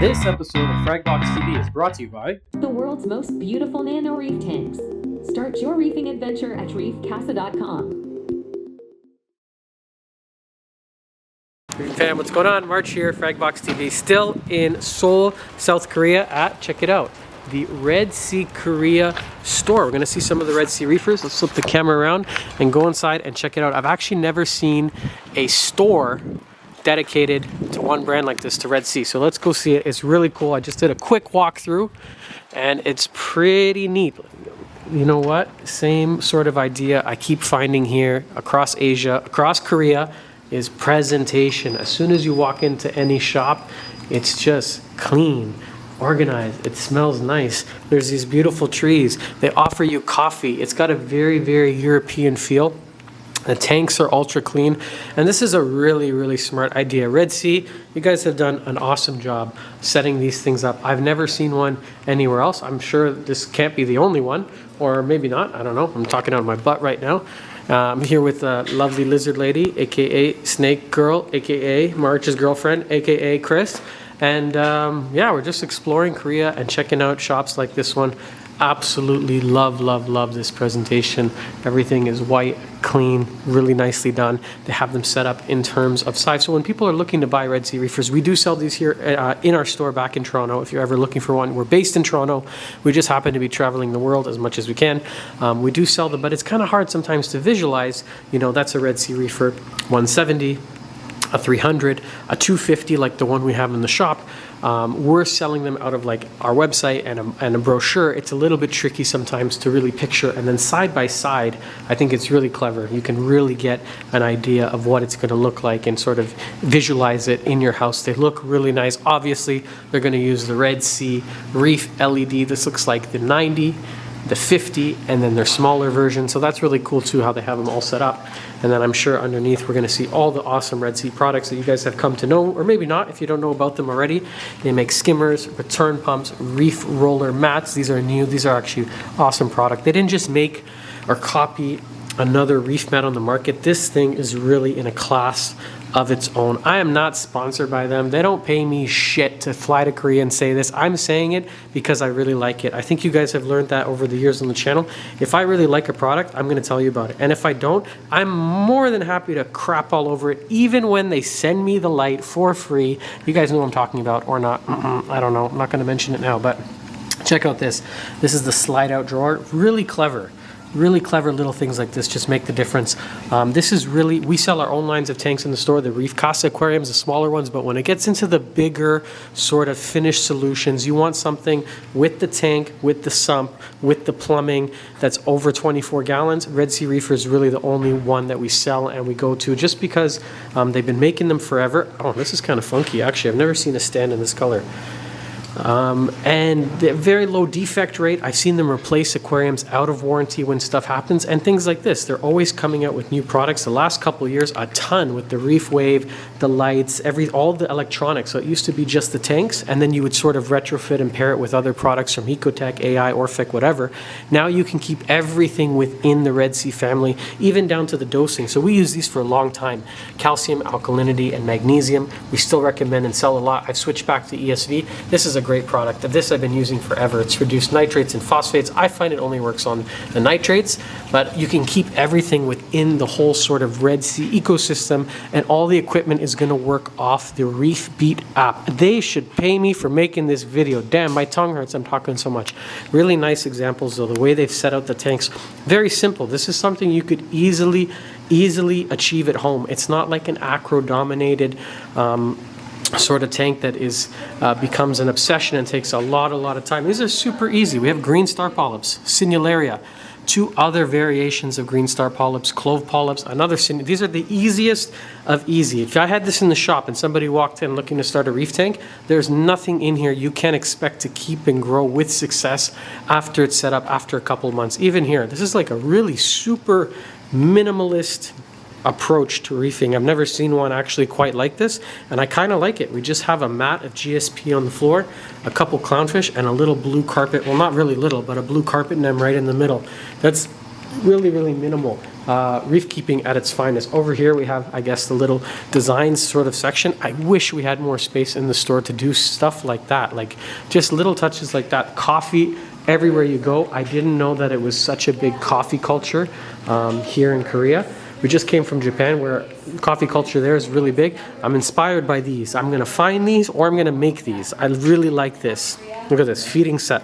This episode of Fragbox TV is brought to you by the world's most beautiful nano reef tanks. Start your reefing adventure at reefcasa.com. Fam, what's going on? March here, Fragbox TV, still in Seoul, South Korea at, check it out, the Red Sea Korea store. We're gonna see some of the Red Sea reefers. Let's flip the camera around and go inside and check it out. I've actually never seen a store dedicated to one brand like this, to Red Sea. So let's go see it. It's really cool. I just did a quick walkthrough and it's pretty neat. You know what? Same sort of idea I keep finding here across Asia, across Korea, is presentation. As soon as you walk into any shop, it's just clean, organized. It smells nice. There's these beautiful trees. They offer you coffee. It's got a very, very European feel. The tanks are ultra clean, and this is a really, really smart idea. Red Sea, you guys have done an awesome job setting these things up. I've never seen one anywhere else. I'm sure this can't be the only one, or maybe not. I don't know. I'm talking out of my butt right now. I'm here with a lovely lizard lady, aka Snake Girl, aka March's girlfriend, aka Chris. And yeah, we're just exploring Korea and checking out shops like this one. Absolutely love, love, love this presentation. Everything is white, clean, really nicely done. They have them set up in terms of size. So when people are looking to buy Red Sea reefers, we do sell these here in our store back in Toronto. If you're ever looking for one, we're based in Toronto. We just happen to be traveling the world as much as we can. We do sell them, but it's kind of hard sometimes to visualize, you know, that's a Red Sea reefer, 170, a 300, a 250 like the one we have in the shop. We're selling them out of like our website and a brochure. It's a little bit tricky sometimes to really picture, and then side by side, I think it's really clever. You can really get an idea of what it's going to look like and sort of visualize it in your house. They look really nice. Obviously, they're going to use the Red Sea Reef LED. This looks like the 90, the 50, and then their smaller version. So that's really cool too, how they have them all set up. And then I'm sure underneath we're going to see all the awesome Red Sea products that you guys have come to know, or maybe not if you don't know about them already. They make skimmers, return pumps, reef roller mats. These are new. These are actually awesome product. They didn't just make or copy another reef mat on the market. This thing is really in a class of its own. I am not sponsored by them. They don't pay me shit to fly to Korea and say this. I'm saying it because I really like it. I think you guys have learned that over the years on the channel. If I really like a product, I'm going to tell you about it. And if I don't, I'm more than happy to crap all over it, even when they send me the light for free. You guys know what I'm talking about or not. I don't know. I'm not going to mention it now, but check out this. This is the slide out drawer. Really clever. Really clever little things like this just make the difference. This is really, we sell our own lines of tanks in the store, the Reef Casa aquariums, the smaller ones, but when it gets into the bigger sort of finished solutions, you want something with the tank, with the sump, with the plumbing that's over 24 gallons. Red Sea Reefer is really the only one that we sell and we go to just because they've been making them forever. Oh, this is kind of funky actually. I've never seen a stand in this color. And they're very low defect rate. I've seen them replace aquariums out of warranty when stuff happens and things like this. They're always coming out with new products. The last couple of years, a ton with the Reef Wave, the lights, all the electronics. So it used to be just the tanks, and then you would sort of retrofit and pair it with other products from Ecotech, AI, Orphic, whatever. Now you can keep everything within the Red Sea family, even down to the dosing. So we use these for a long time. Calcium, alkalinity, and magnesium. We still recommend and sell a lot. I've switched back to ESV. This is a great product. This I've been using forever. It's reduced nitrates and phosphates. I find it only works on the nitrates, but you can keep everything within the whole sort of Red Sea ecosystem, and all the equipment is going to work off the Reef Beat app. They should pay me for making this video. Damn, my tongue hurts. I'm talking so much. Really nice examples though. The way they've set out the tanks, very simple. This is something you could easily achieve at home. It's not like an acro-dominated sort of tank that is becomes an obsession and takes a lot of time. These are super easy. We have green star polyps, Signularia, two other variations of green star polyps, clove polyps, another these are the easiest of easy. If I had this in the shop and somebody walked in looking to start a reef tank, there's nothing in here you can expect to keep and grow with success after it's set up after a couple of months. Even here, this is like a really super minimalist approach to reefing. I've never seen one actually quite like this, and I kind of like it. We just have a mat of GSP on the floor, a couple clownfish, and a little blue carpet. Well, not really little, but a blue carpet nem right in the middle. That's really, really minimal. Reef keeping at its finest. Over here we have, I guess, the little design sort of section. I wish we had more space in the store to do stuff like that, like just little touches like that. Coffee everywhere you go. I didn't know that it was such a big coffee culture here in Korea. We just came from Japan where coffee culture there is really big. I'm inspired by these. I'm gonna find these or I'm gonna make these. I really like this. Look at this feeding set.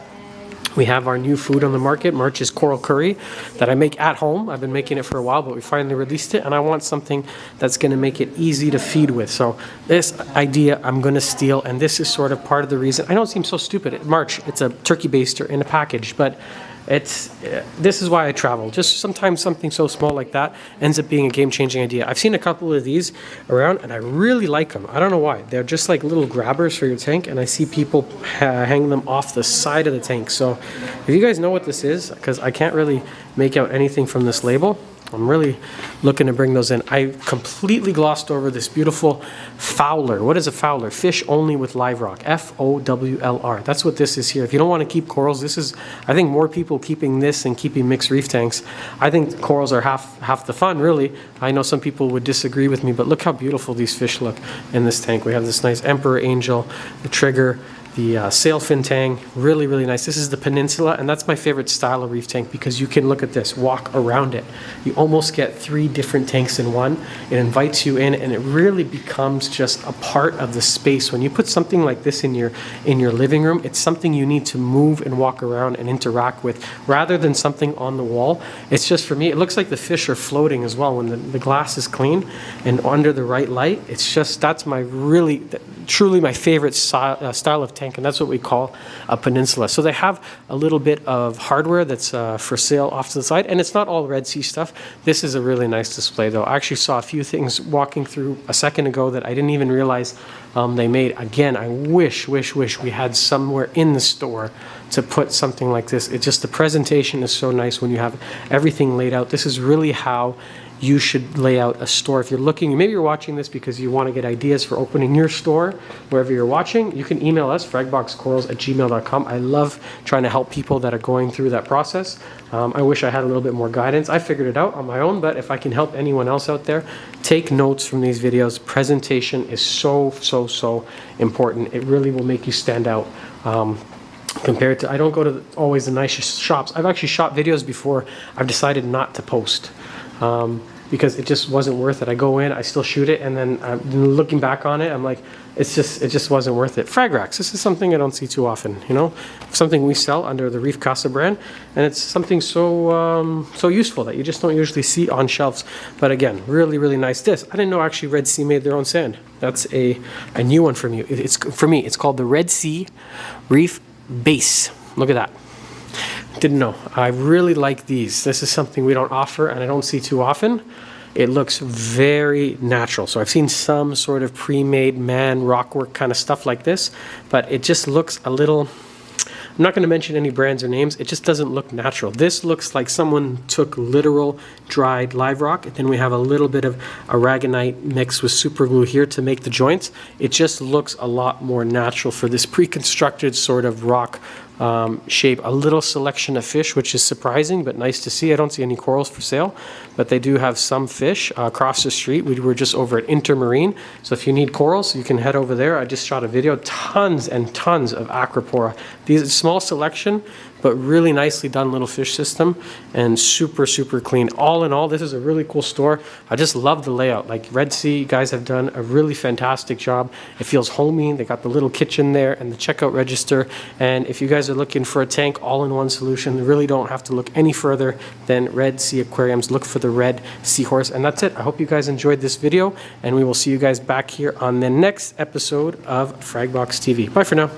We have our new food on the market, March's coral curry, that I make at home. I've been making it for a while, but we finally released it, and I want something that's going to make it easy to feed with. So this idea I'm going to steal, and this is sort of part of the reason. I know it seems so stupid. March, it's a turkey baster in a package, but this is why I travel. Just sometimes something so small like that ends up being a game-changing idea. I've seen a couple of these around and I really like them. I don't know why. They're just like little grabbers for your tank, and I see people hang them off the side of the tank. So if you guys know what this is, because I can't really make out anything from this label, I'm really looking to bring those in. I completely glossed over this beautiful fowler. What is a fowler? Fish only with live rock. Fowlr. That's what this is here. If you don't want to keep corals, this is, I think more people keeping this than keeping mixed reef tanks. I think corals are half the fun, really. I know some people would disagree with me, but look how beautiful these fish look in this tank. We have this nice emperor angel, the trigger, the sailfin tang, really, really nice. This is the peninsula, and that's my favorite style of reef tank because you can look at this, walk around it. You almost get 3 different tanks in one. It invites you in, and it really becomes just a part of the space. When you put something like this in your living room, it's something you need to move and walk around and interact with, rather than something on the wall. It's just, for me, it looks like the fish are floating as well when the glass is clean and under the right light. It's just, that's my really, truly my favorite style of tank, and that's what we call a peninsula. So they have a little bit of hardware that's for sale off to the side, and it's not all Red Sea stuff. This is a really nice display though. I actually saw a few things walking through a second ago that I didn't even realize they made. Again, I wish we had somewhere in the store to put something like this. It just, the presentation is so nice when you have everything laid out. This is really how you should lay out a store. If you're looking, maybe you're watching this because you want to get ideas for opening your store wherever you're watching, you can email us, fragboxcorals@gmail.com. I love trying to help people that are going through that process. I wish I had a little bit more guidance. I figured it out on my own, but if I can help anyone else out there, take notes from these videos. Presentation is so important. It really will make you stand out. Compared to, I don't go to always the nicest shops. I've actually shot videos before I've decided not to post. Because it just wasn't worth it. I go in, I still shoot it, and then looking back on it, I'm like, it just wasn't worth it. Frag racks, this is something I don't see too often, you know? Something we sell under the Reef Casa brand, and it's something so useful that you just don't usually see on shelves. But again, really nice. This, I didn't know actually Red Sea made their own sand. That's a new one from you. For me, it's called the Red Sea Reef Base. Look at that. Didn't know. I really like these. This is something we don't offer and I don't see too often. It looks very natural. So I've seen some sort of pre-made man rockwork kind of stuff like this, but it just looks a little, I'm not going to mention any brands or names. It just doesn't look natural. This looks like someone took literal dried live rock, and then we have a little bit of aragonite mixed with super glue here to make the joints. It just looks a lot more natural for this pre-constructed sort of rock shape. A little selection of fish, which is surprising but nice to see. I don't see any corals for sale, but they do have some fish across the street. We were just over at Intermarine, so if you need corals, you can head over there. I just shot a video. Tons and tons of acropora. These, small selection, but really nicely done little fish system, and super clean. All in all, this is a really cool store. I just love the layout. Like Red Sea, you guys have done a really fantastic job. It feels homey. They got the little kitchen there and the checkout register. And if you guys are looking for a tank all-in-one solution, you really don't have to look any further than Red Sea Aquariums. Look for the red seahorse. And that's it. I hope you guys enjoyed this video, and we will see you guys back here on the next episode of Fragbox TV. Bye for now.